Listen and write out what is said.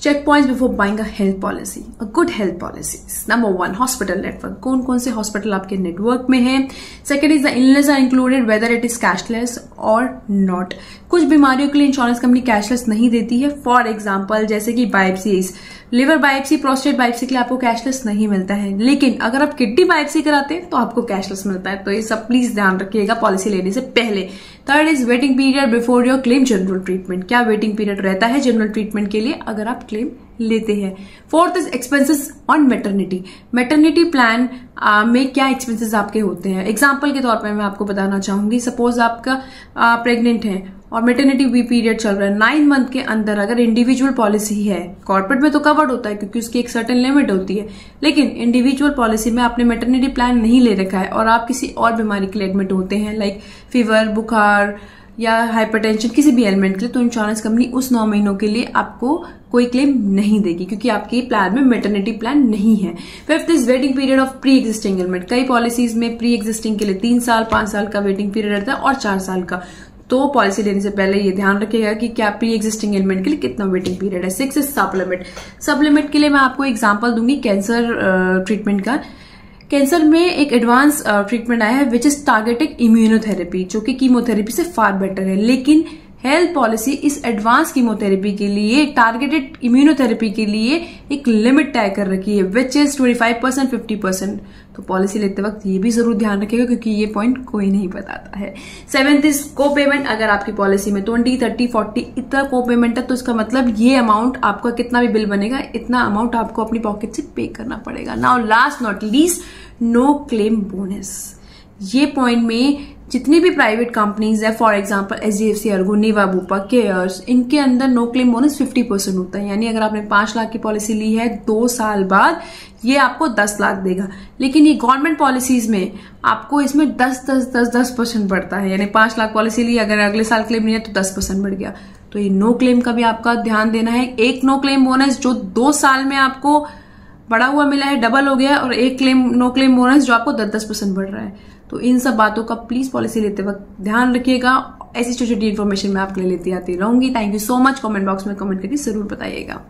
Check points before buying a health policy, a good health policy. Number 1, hospital network, कौन कौन से hospital आपके network में है। Second is the illness are included whether it is cashless और not. कुछ बीमारियों के लिए इंश्योरेंस कंपनी कैशलेस नहीं देती है, फॉर एग्जाम्पल जैसे कि biopsies, liver biopsy, prostate biopsy के लिए आपको कैशलेस नहीं मिलता है, लेकिन अगर आप किडनी बायोप्सी कराते हैं तो आपको कैशलेस मिलता है। तो ये सब प्लीज ध्यान रखिएगा पॉलिसी लेने से पहले। Third is waiting period before your claim general treatment, क्या वेटिंग पीरियड रहता है जनरल ट्रीटमेंट के लिए अगर आप क्लेम लेते हैं। Fourth is expenses on maternity, maternity plan में क्या एक्सपेंसेस आपके होते हैं। एग्जाम्पल के तौर पर मैं आपको बताना चाहूंगी, सपोज आपका प्रेग्नेंट है और मैटरनिटी पीरियड चल रहा है 9 मंथ के अंदर, अगर इंडिविजुअल पॉलिसी है, कॉर्पोरेट में तो कवर्ड होता है क्योंकि उसकी एक सर्टेन लिमिट होती है, लेकिन इंडिविजुअल पॉलिसी में आपने मैटरनिटी प्लान नहीं ले रखा है और आप किसी और बीमारी के लिए एडमिट होते हैं, लाइक फीवर, बुखार या हाइपरटेंशन, किसी भी एलिमेंट के लिए, तो इंश्योरेंस कंपनी उस 9 महीनों के लिए आपको कोई क्लेम नहीं देगी क्योंकि आपके प्लान में मैटरनिटी प्लान नहीं है। Fifth is waiting period of pre existing element, कई पॉलिसीज में प्री एग्जिस्टिंग के लिए 3 साल, 5 साल का वेटिंग पीरियड रहता है और 4 साल का, तो पॉलिसी लेने से पहले ये ध्यान रखिएगा कि क्या प्री एग्जिस्टिंग एलिमेंट के लिए कितना वेटिंग पीरियड है। 6 इज सप्लीमेंट, सप्लीमेंट के लिए मैं आपको एग्जांपल दूंगी कैंसर ट्रीटमेंट का। कैंसर में एक एडवांस ट्रीटमेंट आया है विच इज टारगेटेड इम्यूनोथेरेपी, जो कि कीमोथेरेपी से फार बेटर है, लेकिन हेल्थ पॉलिसी इस एडवांस कीमोथेरेपी के लिए, टारगेटेड इम्यूनोथेरेपी के लिए एक लिमिट तय कर रखी है विच इज 25%, 50%। तो पॉलिसी लेते वक्त ये भी जरूर ध्यान रखिएगा क्योंकि ये पॉइंट कोई नहीं बताता है। 7th इज को पेमेंट, अगर आपकी पॉलिसी में 20, 30, 40 इतना को पेमेंट है तो इसका मतलब ये अमाउंट, आपका कितना भी बिल बनेगा इतना अमाउंट आपको अपनी पॉकेट से पे करना पड़ेगा। Now last not least, no claim bonus. ये पॉइंट में जितनी भी प्राइवेट कंपनीज है, for example HDFC Ergo, Niva Bupa, Cares, इनके अंदर नो क्लेम बोनस 50% होता है, यानी अगर आपने 5 लाख की पॉलिसी ली है 2 साल बाद ये आपको 10 लाख देगा, लेकिन ये गवर्नमेंट पॉलिसीज में आपको इसमें 10% बढ़ता है, यानी 5 लाख पॉलिसी ली, अगर अगले साल क्लेम नहीं है तो 10% बढ़ गया। तो ये नो क्लेम का भी आपका ध्यान देना है। एक नो क्लेम बोनस जो 2 साल में आपको बढ़ा हुआ मिला है, डबल हो गया, और एक नो क्लेम बोनस जो आपको 10% बढ़ रहा है। तो इन सब बातों का प्लीज पॉलिसी लेते वक्त ध्यान रखिएगा। ऐसी छोटी छोटी इन्फॉर्मेशन मैं आपके लिए लेती आती रहूंगी। Thank you so much. Comment box में कमेंट करके जरूर बताइएगा।